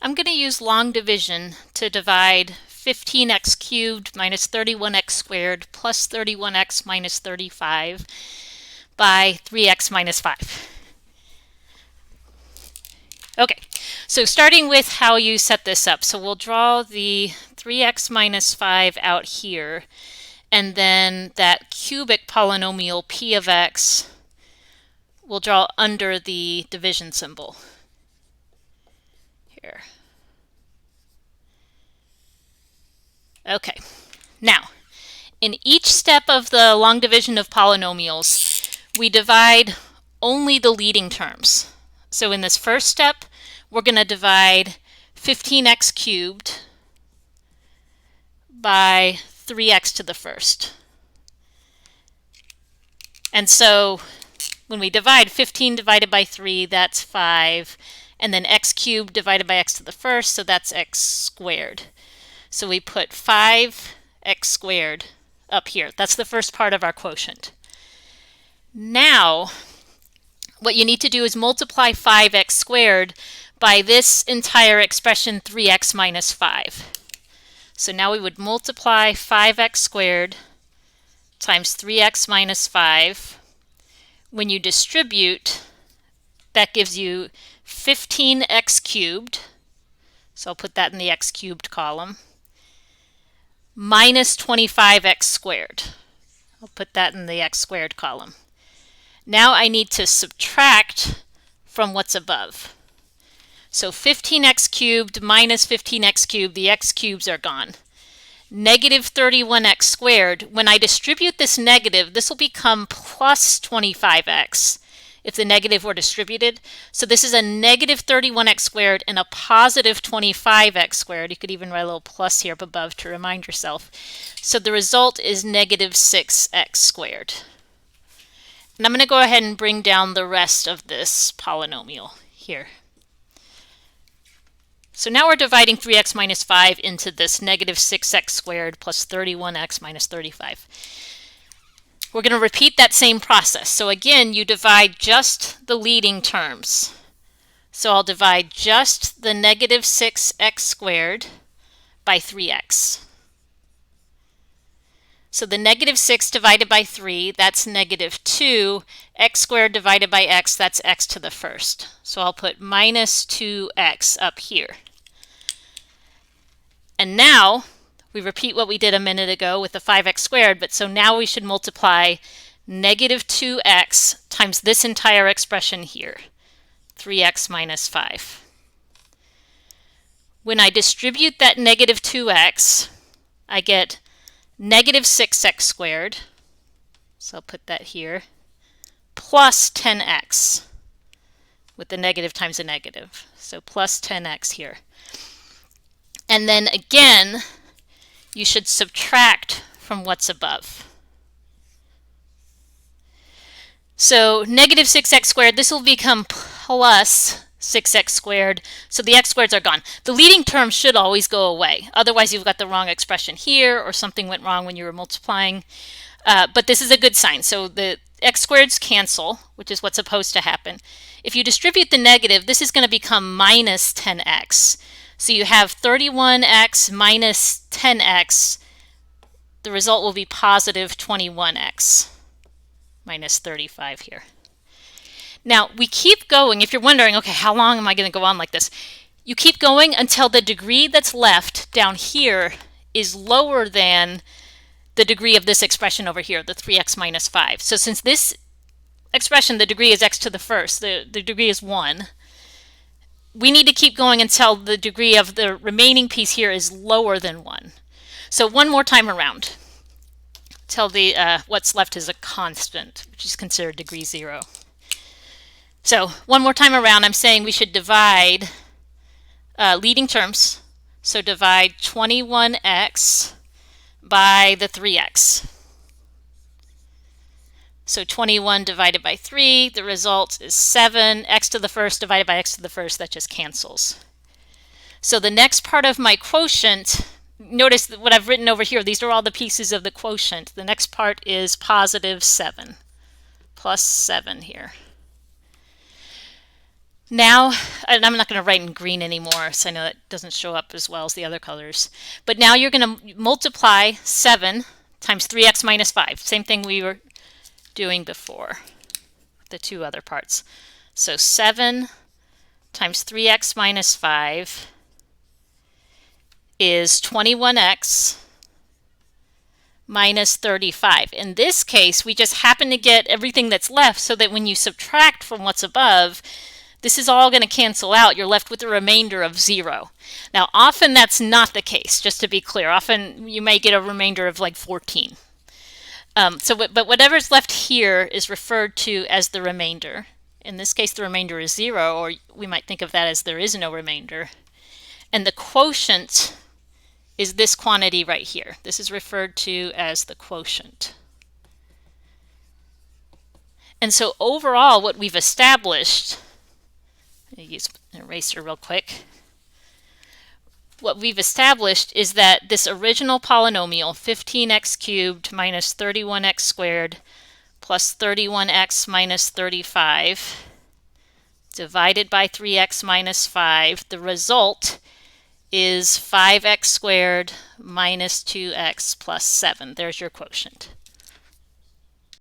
I'm going to use long division to divide 15x cubed minus 31x squared plus 31x minus 35 by 3x minus 5. Okay, so starting with how you set this up. So we'll draw the 3x minus 5 out here, and then that cubic polynomial p of x we'll draw under the division symbol here. Okay, now in each step of the long division of polynomials, we divide only the leading terms. So in this first step, we're going to divide 15x cubed by 3x to the first. And so when we divide 15 divided by 3, that's 5. And then x cubed divided by x to the first, so that's x squared. So we put 5x squared up here. That's the first part of our quotient. Now, what you need to do is multiply 5x squared by this entire expression 3x minus 5. So now we would multiply 5x squared times 3x minus 5. When you distribute, that gives you 15x cubed. So I'll put that in the x cubed column. Minus 25x squared. I'll put that in the x squared column. Now I need to subtract from what's above. So 15x cubed minus 15x cubed, the x cubes are gone. Negative 31x squared, when I distribute this negative, this will become plus 25x if the negative were distributed. So this is a negative 31x squared and a positive 25x squared. You could even write a little plus here up above to remind yourself. So the result is negative 6x squared. And I'm going to go ahead and bring down the rest of this polynomial here. So now we're dividing 3x minus 5 into this negative 6x squared plus 31x minus 35. We're going to repeat that same process. So again, you divide just the leading terms. So I'll divide just the negative 6x squared by 3x. So the negative 6 divided by 3, that's negative 2. X squared divided by x, that's x to the first. So I'll put minus 2x up here. And now we repeat what we did a minute ago with the 5x squared, but so now we should multiply negative 2x times this entire expression here, 3x minus 5. When I distribute that negative 2x, I get negative 6x squared, so I'll put that here, plus 10x with the negative times a negative, so plus 10x here. And then again, you should subtract from what's above. So negative 6x squared, this will become plus 6x squared, so the x squareds are gone. The leading term should always go away. Otherwise, you've got the wrong expression here, or something went wrong when you were multiplying. But this is a good sign. So the x squareds cancel, which is what's supposed to happen. If you distribute the negative, this is going to become minus 10x. So you have 31x minus 10x. The result will be positive 21x minus 35 here. Now, we keep going. If you're wondering, okay, how long am I going to go on like this? You keep going until the degree that's left down here is lower than the degree of this expression over here, the 3x minus 5. So since this expression, the degree is x to the first, the degree is 1, we need to keep going until the degree of the remaining piece here is lower than 1. So one more time around, till the what's left is a constant, which is considered degree 0. So one more time around, I'm saying we should divide leading terms. So divide 21x by the 3x. So 21 divided by 3, the result is 7. X to the first divided by x to the first, that just cancels. So the next part of my quotient, notice that what I've written over here, these are all the pieces of the quotient. The next part is positive 7, plus 7 here. Now, and I'm not going to write in green anymore, so I know that doesn't show up as well as the other colors. But now you're going to multiply 7 times 3x minus 5. Same thing we were doing before, the two other parts. So 7 times 3x minus 5 is 21x minus 35. In this case, we just happen to get everything that's left so that when you subtract from what's above, this is all going to cancel out. You're left with a remainder of 0. Now, often that's not the case, just to be clear. Often you may get a remainder of like 14. But whatever's left here is referred to as the remainder. In this case, the remainder is 0, or we might think of that as there is no remainder. And the quotient is this quantity right here. This is referred to as the quotient. And so overall, what we've established, I'll use an eraser real quick. What we've established is that this original polynomial, 15x cubed minus 31x squared plus 31x minus 35 divided by 3x minus 5, the result is 5x squared minus 2x plus 7. There's your quotient.